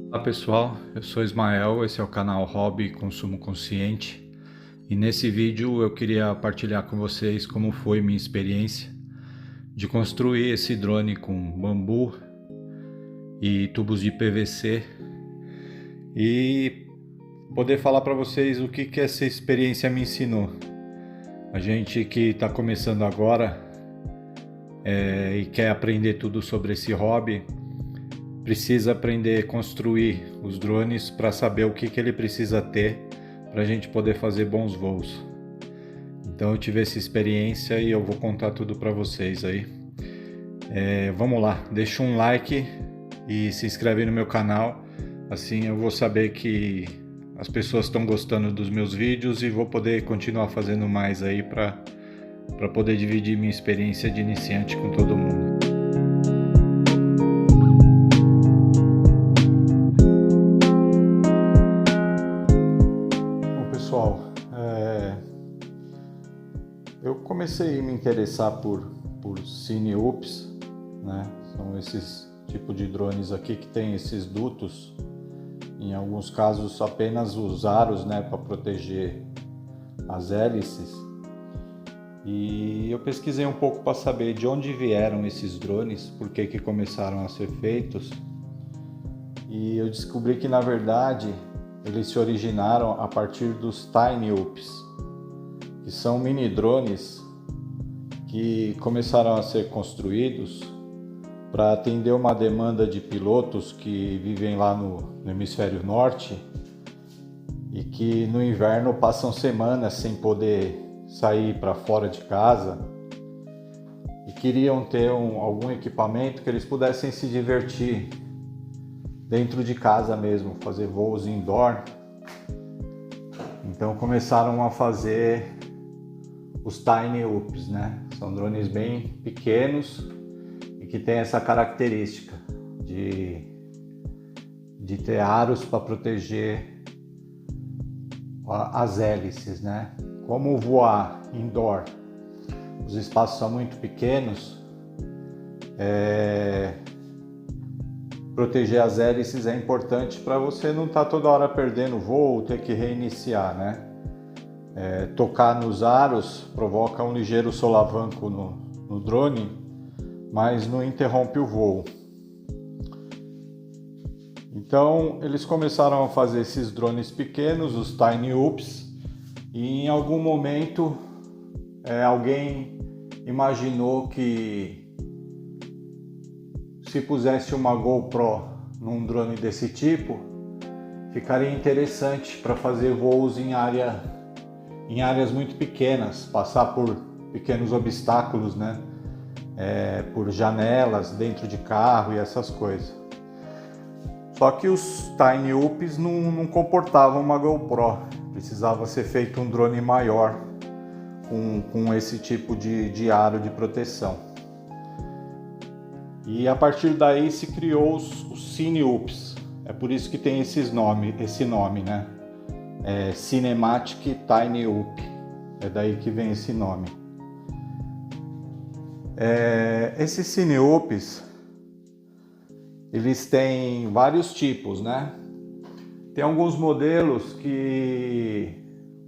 Olá pessoal, eu sou Ismael, esse é o canal Hobby Consumo Consciente e nesse vídeo eu queria partilhar com vocês como foi minha experiência de construir esse drone com bambu e tubos de PVC e poder falar para vocês o que essa experiência me ensinou. A gente que está começando agora e quer aprender tudo sobre esse hobby, precisa aprender a construir os drones para saber o que ele precisa ter para a gente poder fazer bons voos. Então eu tive essa experiência e eu vou contar tudo para vocês aí. Vamos lá, deixa um like e se inscreve no meu canal, assim eu vou saber que as pessoas estão gostando dos meus vídeos e vou poder continuar fazendo mais aí para poder dividir minha experiência de iniciante com todo mundo. Pessoal, eu comecei a me interessar por Cineups, né? São esses tipos de drones aqui que tem esses dutos, em alguns casos apenas os aros, né, para proteger as hélices. E eu pesquisei um pouco para saber de onde vieram esses drones, por que começaram a ser feitos. E eu descobri que na verdade eles se originaram a partir dos Cineups, que são mini drones que começaram a ser construídos para atender uma demanda de pilotos que vivem lá no hemisfério norte e que no inverno passam semanas sem poder sair para fora de casa e queriam ter algum equipamento que eles pudessem se divertir dentro de casa mesmo, fazer voos indoor. Então começaram a fazer os Cineups, né? São drones bem pequenos e que tem essa característica de ter aros para proteger as hélices, né? Como voar indoor, os espaços são muito pequenos, proteger as hélices é importante para você não estar toda hora perdendo voo, ter que reiniciar, né? Tocar nos aros provoca um ligeiro solavanco no drone, mas não interrompe o voo. Então eles começaram a fazer esses drones pequenos, os Cineups, e em algum momento alguém imaginou que se pusesse uma GoPro num drone desse tipo, ficaria interessante para fazer voos em áreas muito pequenas, passar por pequenos obstáculos, né? Por janelas, dentro de carro e essas coisas. Só que os Cineups não comportavam uma GoPro, precisava ser feito um drone maior com esse tipo de aro de proteção. E a partir daí se criou os Cineups. É por isso que tem esse nome, né? Cinematic Cineup. É daí que vem esse nome. Esses Cineups, eles têm vários tipos, né? Tem alguns modelos que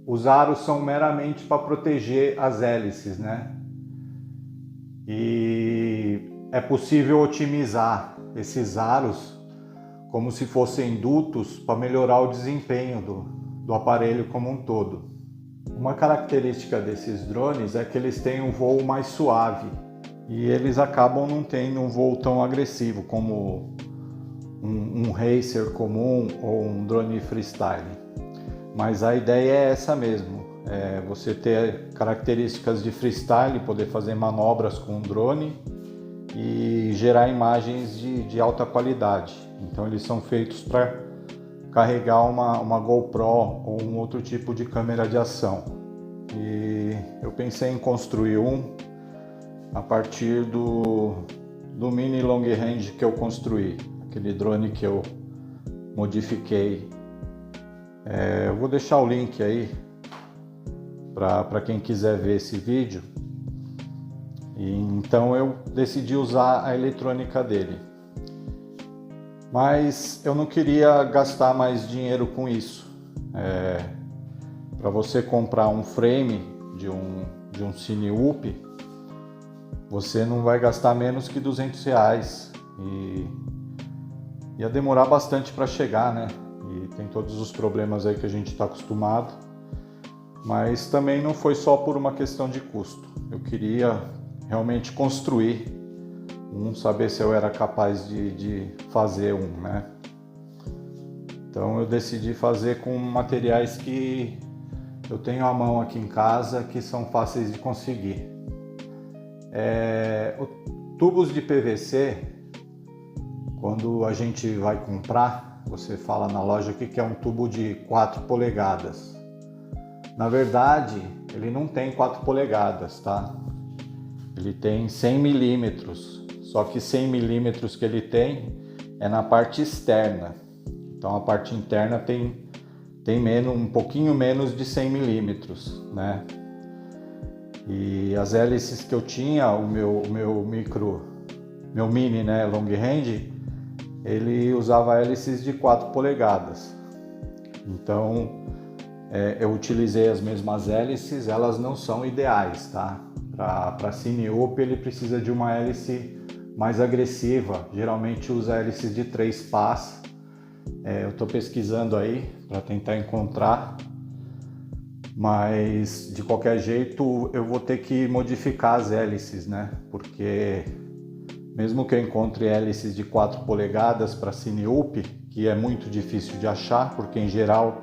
os aros são meramente para proteger as hélices, né? E é possível otimizar esses aros como se fossem dutos para melhorar o desempenho do aparelho como um todo. Uma característica desses drones é que eles têm um voo mais suave e eles acabam não tendo um voo tão agressivo como um racer comum ou um drone freestyle. Mas a ideia é essa mesmo, você ter características de freestyle, poder fazer manobras com o drone e gerar imagens de alta qualidade. Então eles são feitos para carregar uma GoPro ou um outro tipo de câmera de ação. E eu pensei em construir a partir do mini long range que eu construí, aquele drone que eu modifiquei. Eu vou deixar o link aí para quem quiser ver esse vídeo. E então eu decidi usar a eletrônica dele. Mas eu não queria gastar mais dinheiro com isso. Para você comprar um frame de um Cine-Up, você não vai gastar menos que R$200 e ia demorar bastante para chegar, né? E tem todos os problemas aí que a gente está acostumado. Mas também não foi só por uma questão de custo. Eu queria realmente construir saber se eu era capaz de fazer né? Então eu decidi fazer com materiais que eu tenho à mão aqui em casa, que são fáceis de conseguir. Tubos de PVC, quando a gente vai comprar, você fala na loja que é um tubo de 4 polegadas. Na verdade, ele não tem 4 polegadas, tá? Ele tem 100 milímetros. Só que 100 milímetros que ele tem é na parte externa. Então a parte interna tem um pouquinho menos de 100 milímetros, né? E as hélices que eu tinha, o meu mini, né, long range, ele usava hélices de 4 polegadas. Então eu utilizei as mesmas hélices, elas não são ideais, tá? Para Cine-Up ele precisa de uma hélice mais agressiva, geralmente usa hélices de 3 pás. Eu estou pesquisando aí para tentar encontrar, mas de qualquer jeito eu vou ter que modificar as hélices, né? Porque mesmo que eu encontre hélices de 4 polegadas para Cine-Up, que é muito difícil de achar, porque em geral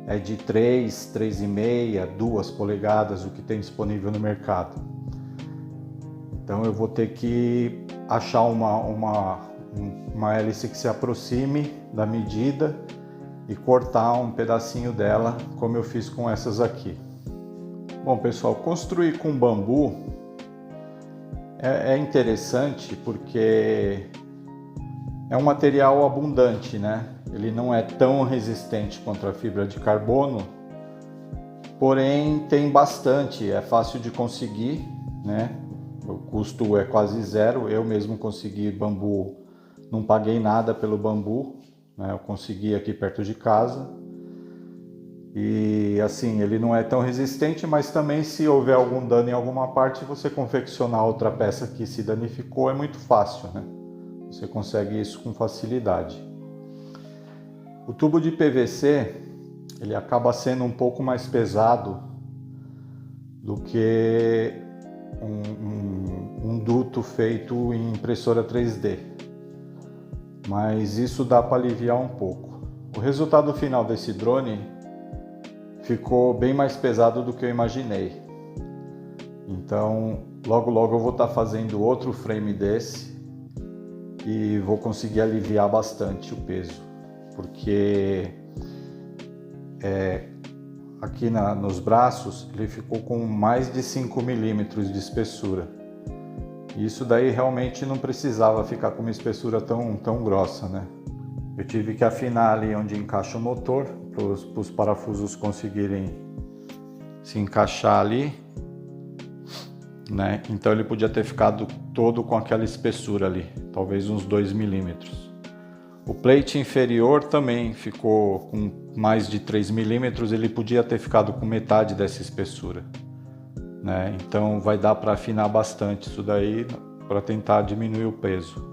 é de 3, 3,5, 2 polegadas o que tem disponível no mercado. Então eu vou ter que achar uma hélice que se aproxime da medida e cortar um pedacinho dela, como eu fiz com essas aqui. Bom, pessoal, construir com bambu é interessante porque é um material abundante, né? Ele não é tão resistente contra a fibra de carbono, porém tem bastante, é fácil de conseguir, né? O custo é quase zero. Eu mesmo consegui bambu, não paguei nada pelo bambu, né? Eu consegui aqui perto de casa. E assim, ele não é tão resistente, mas também se houver algum dano em alguma parte, você confeccionar outra peça que se danificou é muito fácil, né? Você consegue isso com facilidade. O tubo de PVC, ele acaba sendo um pouco mais pesado do que um duto feito em impressora 3D, mas isso dá para aliviar um pouco. O resultado final desse drone ficou bem mais pesado do que eu imaginei. Então logo eu vou estar fazendo outro frame desse e vou conseguir aliviar bastante o peso, porque aqui nos braços ele ficou com mais de 5 milímetros de espessura. Isso daí realmente não precisava ficar com uma espessura tão grossa, né? Eu tive que afinar ali onde encaixa o motor, para os parafusos conseguirem se encaixar ali, né? Então ele podia ter ficado todo com aquela espessura ali, talvez uns 2 milímetros. O plate inferior também ficou com mais de 3 milímetros, ele podia ter ficado com metade dessa espessura, né? Então vai dar para afinar bastante isso daí para tentar diminuir o peso.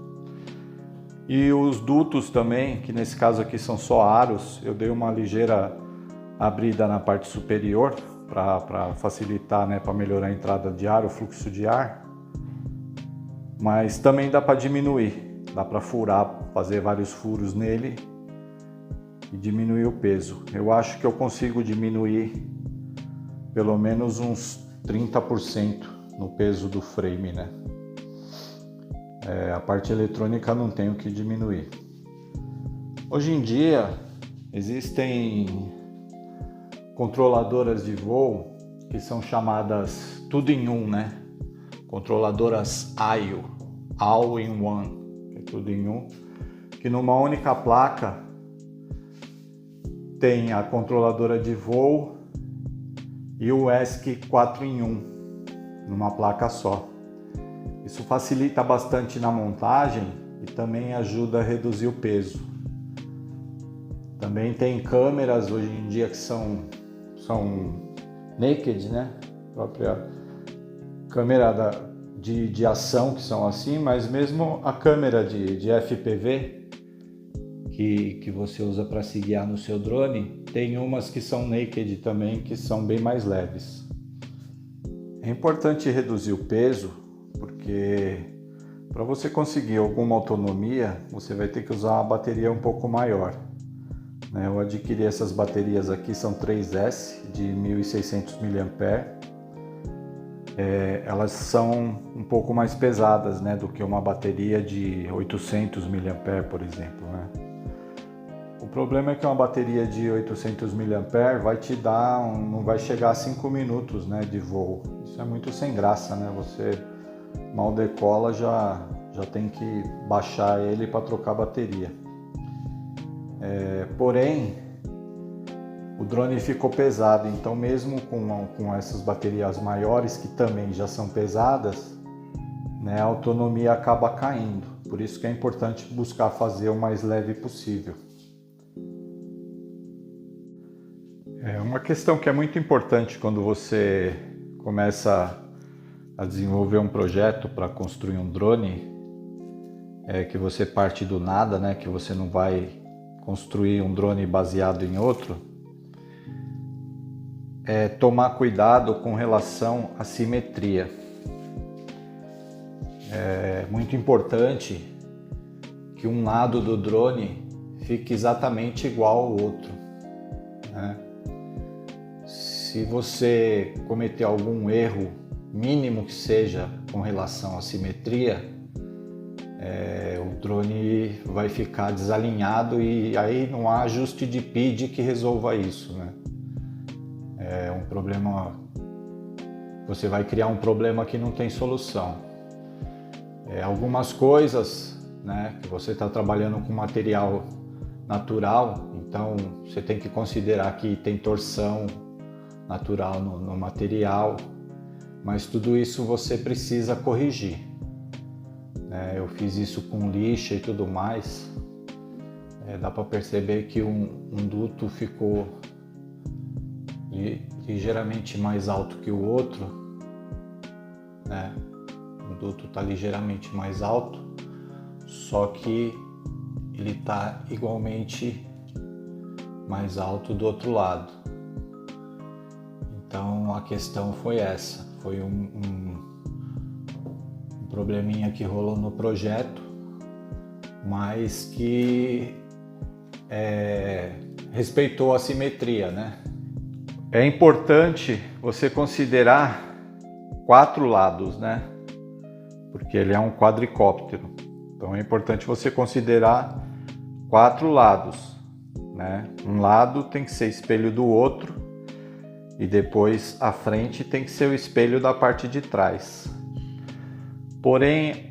E os dutos também, que nesse caso aqui são só aros, eu dei uma ligeira abrida na parte superior para facilitar, né, para melhorar a entrada de ar, o fluxo de ar. Mas também dá para diminuir, dá para furar, fazer vários furos nele e diminuir o peso. Eu acho que eu consigo diminuir pelo menos uns 30% no peso do frame, né? A parte eletrônica não tem o que diminuir. Hoje em dia existem controladoras de voo que são chamadas tudo em um, né? Controladoras AIO, All in One, que é tudo em um, que numa única placa tem a controladora de voo e o ESC 4 em 1 numa placa só. Isso facilita bastante na montagem e e também ajuda a reduzir o peso. Também tem câmeras hoje em dia que são naked, né? A própria câmera de ação que são assim, mas mesmo a câmera de FPV que você usa para se guiar no seu drone, tem umas que são naked também, que são bem mais leves. É importante reduzir o peso, porque para você conseguir alguma autonomia, você vai ter que usar uma bateria um pouco maior. Eu adquiri essas baterias aqui, são 3S de 1600 mAh. Elas são um pouco mais pesadas, né, do que uma bateria de 800 mAh, por exemplo, né? O problema é que uma bateria de 800 mAh vai te dar, não vai chegar a 5 minutos, né, de voo. Isso é muito sem graça, né? Você mal decola, já tem que baixar ele para trocar a bateria. Porém, o drone ficou pesado, então mesmo com essas baterias maiores, que também já são pesadas, né, a autonomia acaba caindo. Por isso que é importante buscar fazer o mais leve possível. Uma questão que é muito importante quando você começa a desenvolver um projeto para construir um drone, é que você parte do nada, né, que você não vai construir um drone baseado em outro, é tomar cuidado com relação à simetria. É muito importante que um lado do drone fique exatamente igual ao outro, né? Se você cometer algum erro, mínimo que seja, com relação à simetria, o drone vai ficar desalinhado e aí não há ajuste de PID que resolva isso, né? É um problema, você vai criar um problema que não tem solução. Algumas coisas, né, que você está trabalhando com material natural, então você tem que considerar que tem torção natural no material, mas tudo isso você precisa corrigir. Eu fiz isso com lixa e tudo mais. Dá para perceber que um duto ficou ligeiramente mais alto que o outro, né? O duto está ligeiramente mais alto, só que ele está igualmente mais alto do outro lado. Então a questão foi essa, foi um probleminha que rolou no projeto, mas que respeitou a simetria, né? É importante você considerar 4 lados, né? Porque ele é um quadricóptero. Então é importante você considerar 4 lados, né? Um lado tem que ser espelho do outro e depois a frente tem que ser o espelho da parte de trás. Porém,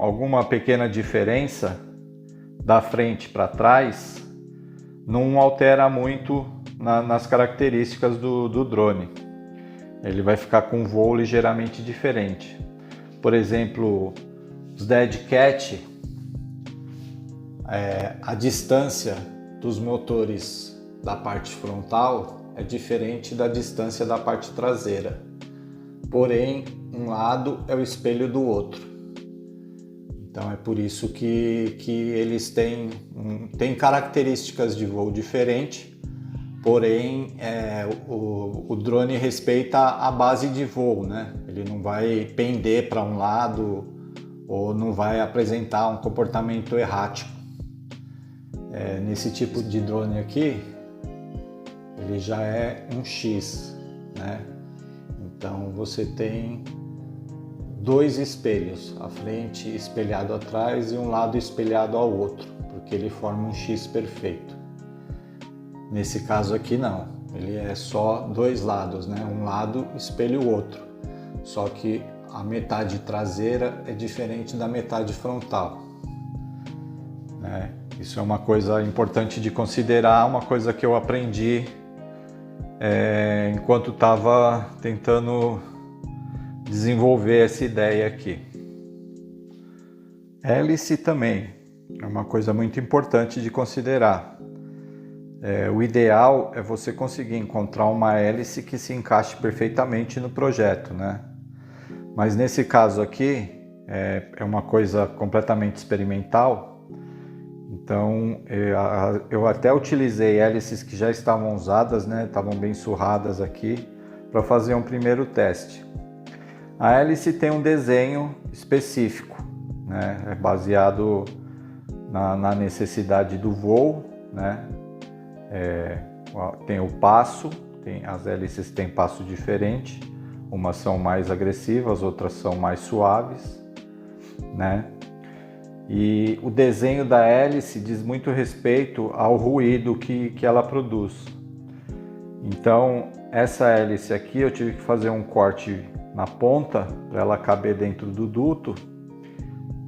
alguma pequena diferença da frente para trás não altera muito nas características do drone. Ele vai ficar com um voo ligeiramente diferente. Por exemplo, os Dead Cat, a distância dos motores da parte frontal é diferente da distância da parte traseira. Porém, um lado é o espelho do outro. Então é por isso que eles têm características de voo diferentes, porém o drone respeita a base de voo, né? Ele não vai pender para um lado ou não vai apresentar um comportamento errático. Nesse tipo de drone aqui, ele já é um X, né? Então você tem 2 espelhos, a frente espelhado atrás e um lado espelhado ao outro, porque ele forma um X perfeito. Nesse caso aqui não, ele é só 2 lados, né? Um lado espelha o outro, só que a metade traseira é diferente da metade frontal, né? Isso é uma coisa importante de considerar, uma coisa que eu aprendi enquanto estava tentando desenvolver essa ideia aqui. Hélice também é uma coisa muito importante de considerar. O ideal é você conseguir encontrar uma hélice que se encaixe perfeitamente no projeto, né? Mas nesse caso aqui é uma coisa completamente experimental, então eu até utilizei hélices que já estavam usadas, né? Estavam bem surradas aqui, para fazer um primeiro teste. A hélice tem um desenho específico, né? É baseado na necessidade do voo, né? Tem o passo, as hélices têm passo diferente, umas são mais agressivas, outras são mais suaves, né? E o desenho da hélice diz muito respeito ao ruído que ela produz. Então, essa hélice aqui eu tive que fazer um corte na ponta para ela caber dentro do duto,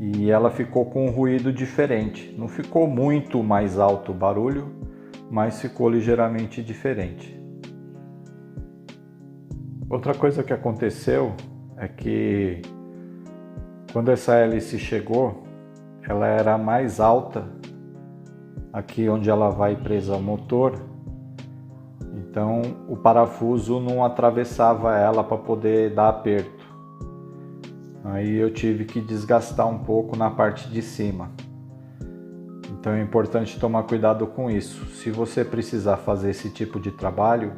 e ela ficou com um ruído diferente. Não ficou muito mais alto o barulho, mas ficou ligeiramente diferente. Outra coisa que aconteceu é que quando essa hélice chegou, ela era mais alta aqui onde ela vai presa ao motor, então o parafuso não atravessava ela para poder dar aperto. Aí eu tive que desgastar um pouco na parte de cima. Então é importante tomar cuidado com isso. Se você precisar fazer esse tipo de trabalho,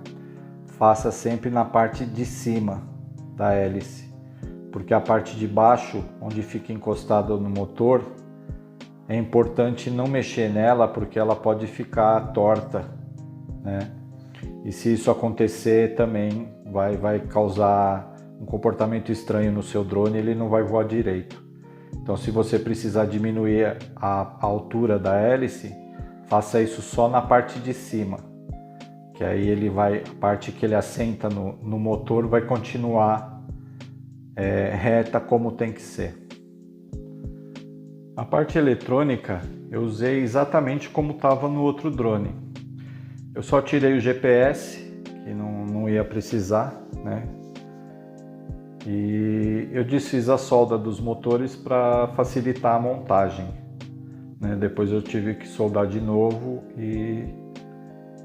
faça sempre na parte de cima da hélice, porque a parte de baixo, onde fica encostado no motor, é importante não mexer nela, porque ela pode ficar torta, né? E se isso acontecer também vai causar um comportamento estranho no seu drone, ele não vai voar direito. Então, se você precisar diminuir a altura da hélice, faça isso só na parte de cima, que aí a parte que ele assenta no motor vai continuar reta como tem que ser. A parte eletrônica eu usei exatamente como estava no outro drone. Eu só tirei o GPS, que não ia precisar, né? E eu desfiz a solda dos motores para facilitar a montagem, né? Depois eu tive que soldar de novo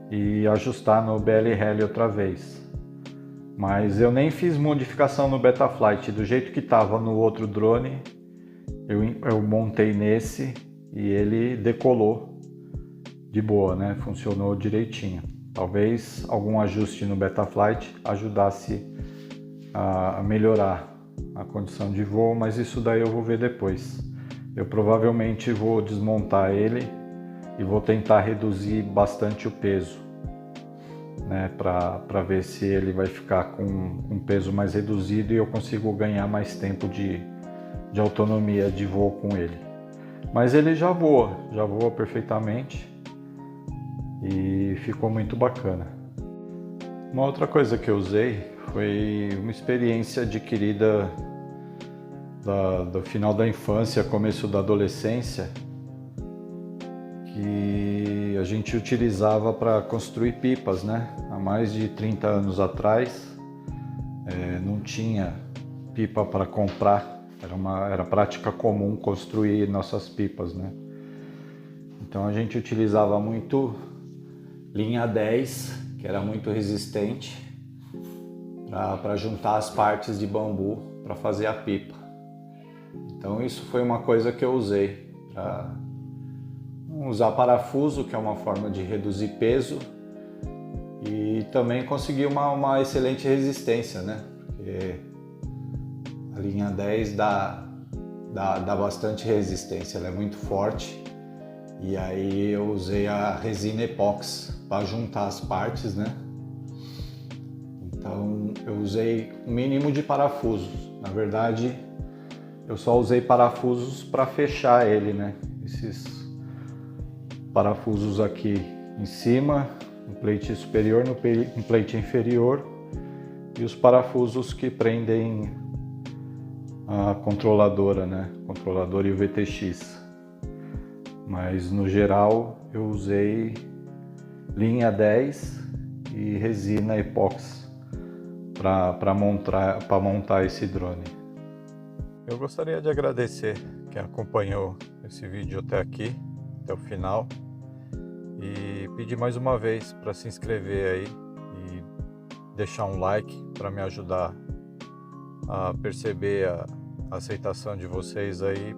e ajustar no BL-Heli outra vez. Mas eu nem fiz modificação no Betaflight, do jeito que estava no outro drone, eu montei nesse e ele decolou de boa, né? Funcionou direitinho. Talvez algum ajuste no Betaflight ajudasse a melhorar a condição de voo, mas isso daí eu vou ver depois. Eu provavelmente vou desmontar ele e vou tentar reduzir bastante o peso, né, para ver se ele vai ficar com um peso mais reduzido e eu consigo ganhar mais tempo de autonomia de voo com ele. Mas ele já voa perfeitamente e ficou muito bacana. Uma outra coisa que eu usei foi uma experiência adquirida do final da infância, começo da adolescência, que a gente utilizava para construir pipas, né? Há mais de 30 anos atrás não tinha pipa para comprar, era prática comum construir nossas pipas, né? Então a gente utilizava muito linha 10, que era muito resistente, para juntar as partes de bambu para fazer a pipa. Então isso foi uma coisa que eu usei para usar parafuso, que é uma forma de reduzir peso, e também conseguir uma excelente resistência, né? Porque a linha 10 dá bastante resistência, ela é muito forte. E aí eu usei a resina epóxi para juntar as partes, né? Então eu usei o mínimo de parafusos. Na verdade, eu só usei parafusos para fechar ele, né? Esses parafusos aqui em cima, no plate superior, no plate inferior, e os parafusos que prendem a controladora, né? Controlador e o VTX. Mas no geral eu usei linha 10 e resina epóxi para montar esse drone. Eu gostaria de agradecer quem acompanhou esse vídeo até aqui, até o final. E pedir mais uma vez para se inscrever aí e deixar um like para me ajudar a perceber a aceitação de vocês aí,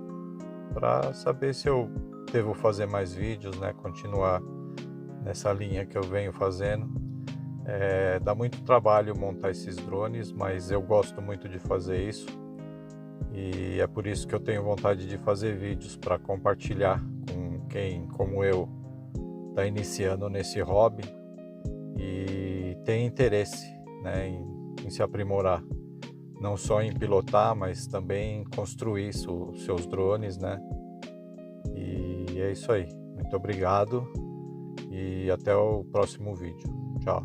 para saber se eu devo fazer mais vídeos, né? Continuar nessa linha que eu venho fazendo. Dá muito trabalho montar esses drones, mas eu gosto muito de fazer isso e é por isso que eu tenho vontade de fazer vídeos para compartilhar com quem, como eu, está iniciando nesse hobby e tem interesse, né, em se aprimorar, não só em pilotar, mas também em construir seus drones, né? E é isso aí. Muito obrigado e até o próximo vídeo. Tchau.